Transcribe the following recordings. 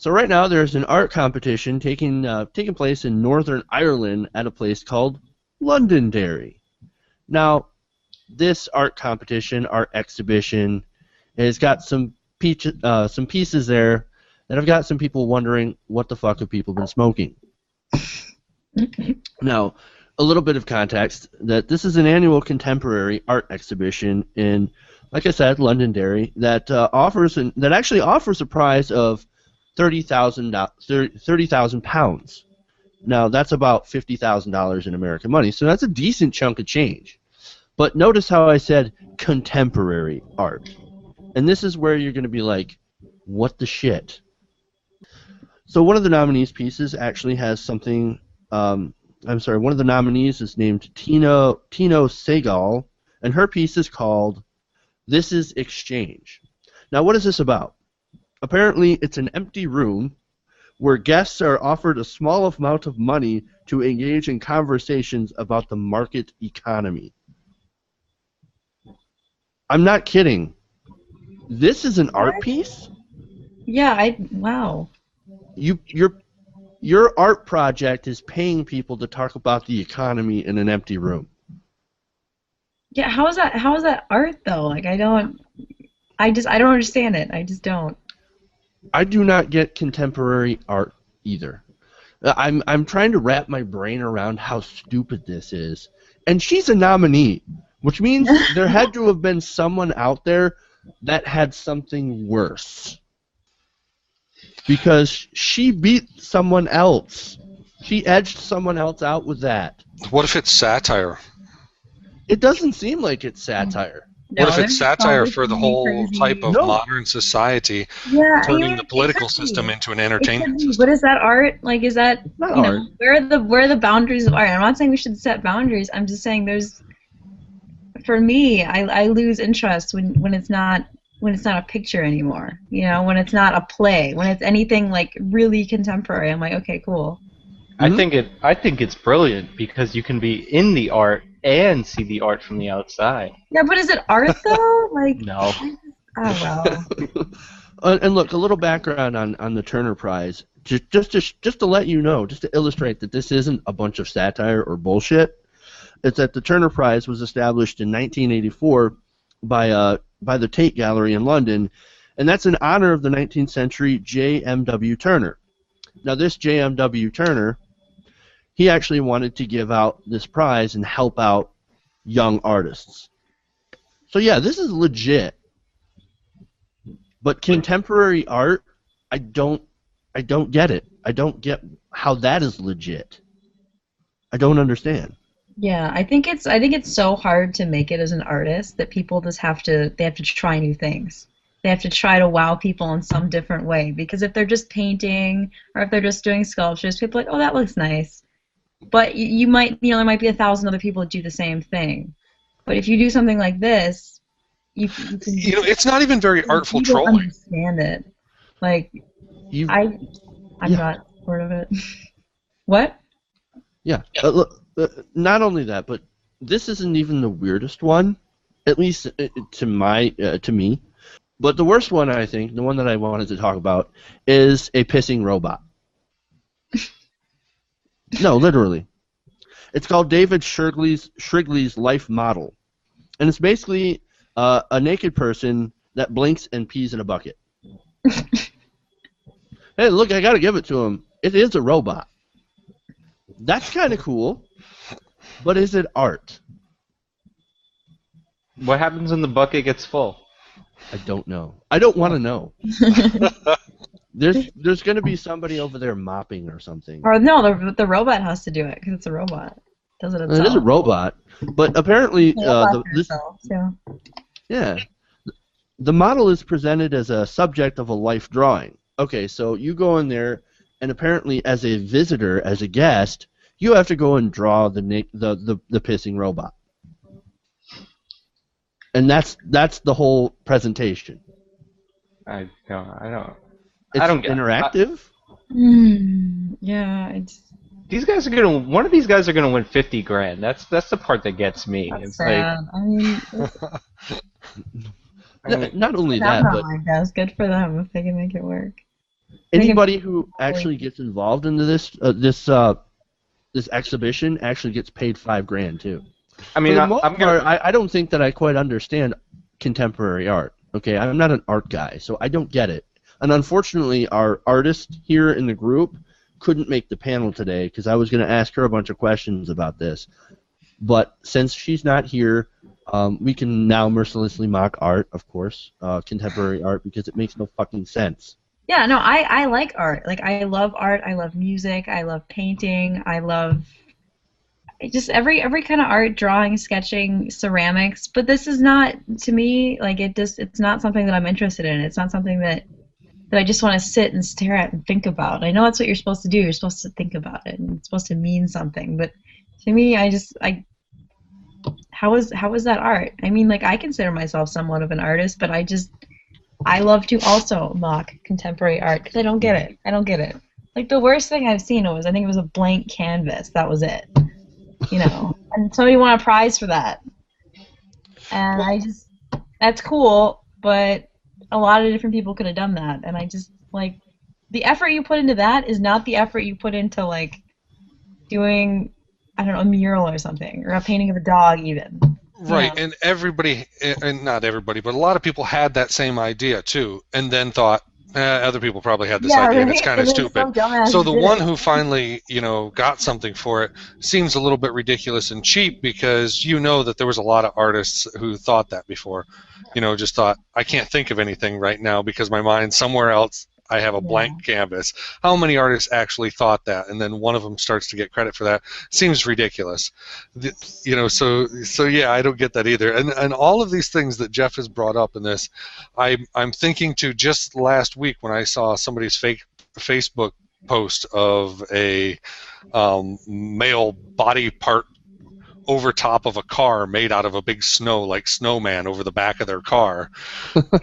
So right now there's an art competition taking place in Northern Ireland at a place called Londonderry. Now, this art competition, art exhibition, has got some pieces there that have got some people wondering what the fuck have people been smoking. Now, a little bit of context, that this is an annual contemporary art exhibition in, like I said, Londonderry, that actually offers a prize of £30,000. Now, that's about $50,000 in American money, so that's a decent chunk of change. But notice how I said contemporary art. And this is where you're going to be like, what the shit? So one of the nominees pieces actually has something, one of the nominees is named Tino Segal, and her piece is called This is Exchange. Now, what is this about? Apparently, it's an empty room where guests are offered a small amount of money to engage in conversations about the market economy. I'm not kidding. This is an art piece? Yeah, wow. Your art project is paying people to talk about the economy in an empty room. Yeah, how is that art though? Like I don't understand it. I just don't. I do not get contemporary art either. I'm trying to wrap my brain around how stupid this is. And she's a nominee, which means there had to have been someone out there that had something worse. Because she beat someone else. She edged someone else out with that. What if it's satire? It doesn't seem like it's satire. What if it's satire for the whole type of modern society, turning the political system into an entertainment system? What is that art? Like, is that art. Where are the boundaries of art? I'm not saying we should set boundaries. I'm just saying for me, I lose interest when it's not a picture anymore. When it's not a play, when it's anything like really contemporary. I'm like, okay, cool. Mm-hmm. I think it's brilliant because you can be in the art and see the art from the outside. Yeah, but is it art though? Like no. Oh well. And look, a little background on the Turner Prize, just to let you know, just to illustrate that this isn't a bunch of satire or bullshit. It's that the Turner Prize was established in 1984 by the Tate Gallery in London, and that's in honor of the 19th century J.M.W. Turner. Now, this J.M.W. Turner, he actually wanted to give out this prize and help out young artists. So yeah, this is legit. But contemporary art, I don't get it. I don't get how that is legit. I don't understand. Yeah, I think it's so hard to make it as an artist that people just have to try new things. They have to try to wow people in some different way, because if they're just painting or if they're just doing sculptures, people are like, oh, that looks nice. But there might be 1,000 other people that do the same thing. But if you do something like this, you can, it's not even very artful trolling. Understand it. Like I'm not part of it. What? Yeah. Not only that, but this isn't even the weirdest one, at least to me. But the worst one, I think, the one that I wanted to talk about, is a pissing robot. No, literally. It's called David Shrigley's Life Model. And it's basically a naked person that blinks and pees in a bucket. Hey, look, I gotta give it to him. It is a robot. That's kind of cool. But is it art? What happens when the bucket gets full? I don't know. I don't want to know. There's going to be somebody over there mopping or something. Or no, the robot has to do it because it's a robot. Does it itself. It is a robot, but apparently the model is presented as a subject of a life drawing. Okay, so you go in there, and apparently as a visitor, as a guest, you have to go and draw the pissing robot. And that's the whole presentation. I don't. It's interactive. Yeah, these guys are gonna. One of these guys are gonna win $50,000. That's the part that gets me. That's sad. Not only that, but that's good for them if they can make it work. Anybody who actually gets involved into this exhibition actually gets paid $5,000 too. I mean, I don't think that I quite understand contemporary art. Okay, I'm not an art guy, so I don't get it. And unfortunately, our artist here in the group couldn't make the panel today because I was going to ask her a bunch of questions about this. But since she's not here, we can now mercilessly mock art, of course, contemporary art, because it makes no fucking sense. Yeah, no, I like art. Like, I love art. I love music. I love painting. I love just every kind of art, drawing, sketching, ceramics. But this is not, to me, like, it's not something that I'm interested in. It's not something that I just want to sit and stare at and think about. I know that's what you're supposed to do. You're supposed to think about it, and it's supposed to mean something. But to me, how is that art? I mean, like, I consider myself somewhat of an artist, but I love to also mock contemporary art because I don't get it. I don't get it. Like, the worst thing I've seen I think it was a blank canvas. That was it. You know, and somebody won a prize for that. And that's cool, but a lot of different people could have done that. And I just, like, the effort you put into that is not the effort you put into, like, doing, I don't know, a mural or something, or a painting of a dog even. Right, Yeah. and everybody, and not everybody, but a lot of people had that same idea too, and then thought, other people probably had this idea, and it's kind of stupid. So the one who finally, got something for it seems a little bit ridiculous and cheap because you know that there was a lot of artists who thought that before. Just thought, I can't think of anything right now because my mind's somewhere else. I have a blank canvas. How many artists actually thought that? And then one of them starts to get credit for that. Seems ridiculous. So yeah, I don't get that either. And all of these things that Jeff has brought up in this, I'm thinking to just last week when I saw somebody's fake Facebook post of a male body part over top of a car made out of a big snowman over the back of their car.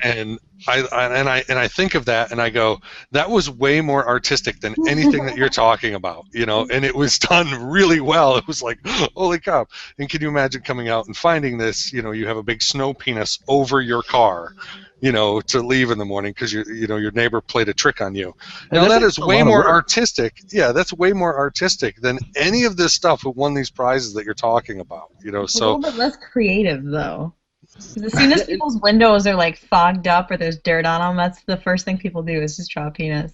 And I think of that and I go, that was way more artistic than anything that you're talking about, and it was done really well. It was like, holy cow. And can you imagine coming out and finding this, you have a big snow penis over your car, to leave in the morning because your neighbor played a trick on you. Now that is way more artistic. Yeah, that's way more artistic than any of this stuff who won these prizes that you're talking about. So a little bit less creative though. As soon as people's windows are like fogged up or there's dirt on them, that's the first thing people do is just draw a penis.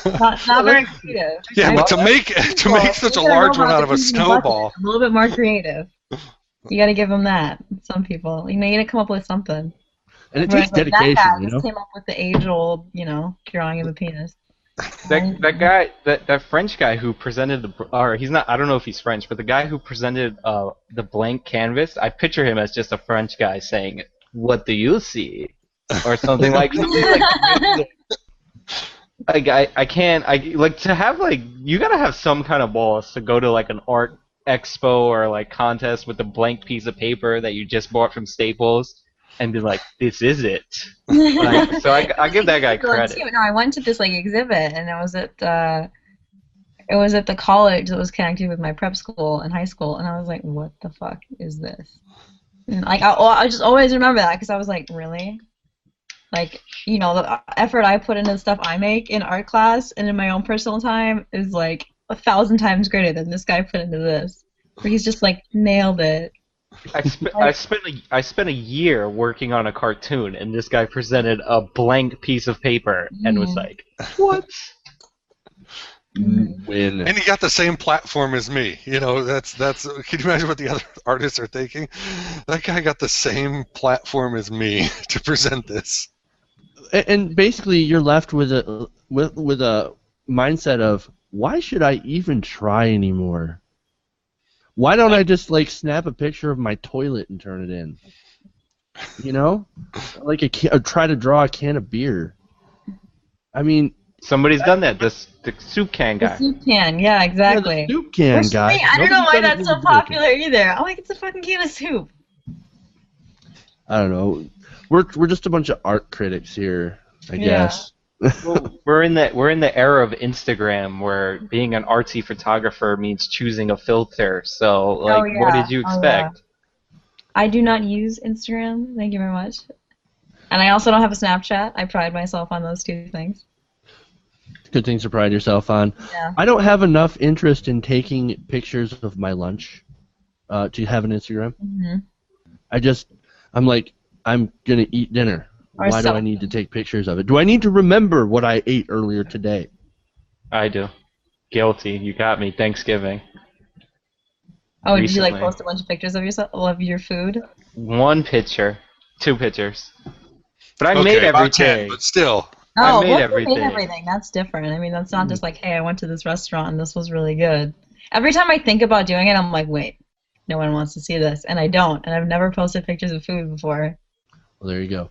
Not very creative. Yeah, but to make such a large one out of a snowball. A little bit more creative. You got to give them that. Some people, you got to come up with something. And it takes dedication, that guy just came up with the age-old, drawing of a penis. That French guy who presented he's not, I don't know if he's French, but the guy who presented the blank canvas, I picture him as just a French guy saying, "What do you see?" or something like that. You gotta have some kind of balls to go to like an art expo or like contest with a blank piece of paper that you just bought from Staples and be like, this is it. So I give that guy credit. No, I went to this like exhibit and it was at the college that was connected with my prep school in high school, and I was like, what the fuck is this? And like I just always remember that because I was like, really? Like, the effort I put into the stuff I make in art class and in my own personal time is like 1,000 times greater than this guy put into this. Where he's just like nailed it. I spent a year working on a cartoon, and this guy presented a blank piece of paper and was like, "What?" Win. And he got the same platform as me. That's. Can you imagine what the other artists are thinking? That guy got the same platform as me to present this. And basically, you're left with a mindset of, why should I even try anymore? Why don't I just like snap a picture of my toilet and turn it in? Like try to draw a can of beer. I mean, somebody's done that. The soup can guy. The soup can, yeah, exactly. Yeah, the soup can guy. I don't know why that's so popular either. I'm like, it's a fucking can of soup. I don't know. We're just a bunch of art critics here, I guess. Well, we're in the era of Instagram where being an artsy photographer means choosing a filter. So, what did you expect? I do not use Instagram. Thank you very much. And I also don't have a Snapchat. I pride myself on those two things. Good things to pride yourself on. Yeah. I don't have enough interest in taking pictures of my lunch to have an Instagram. Mm-hmm. I'm like, I'm going to eat dinner. Or Why do I need to take pictures of it? Do I need to remember what I ate earlier today? I do. Guilty. You got me. Thanksgiving. Oh, did you Recently. post a bunch of pictures of yourself, of your food? 1 picture. 2 pictures. But I Okay, made about 10, everything. but still. Oh, I made well, everything. you made everything. That's different. I mean, that's not just like, hey, I went to this restaurant and this was really good. Every time I think about doing it, I'm like, wait, no one wants to see this, and I don't. And I've never posted pictures of food before. Well, there you go.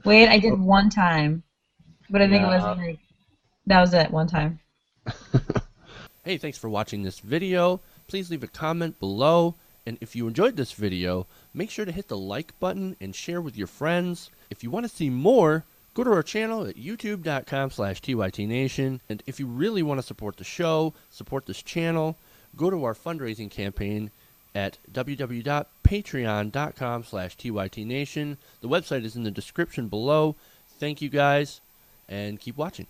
Wait, I did one time, but I think it was like that was it one time. Hey, thanks for watching this video. Please leave a comment below. And if you enjoyed this video, make sure to hit the like button and share with your friends. If you want to see more, go to our channel at youtube.com/TYTNation. And if you really want to support the show, support this channel, go to our fundraising campaign at www.patreon.com/TYTNation. The website is in the description below. Thank you guys, and keep watching.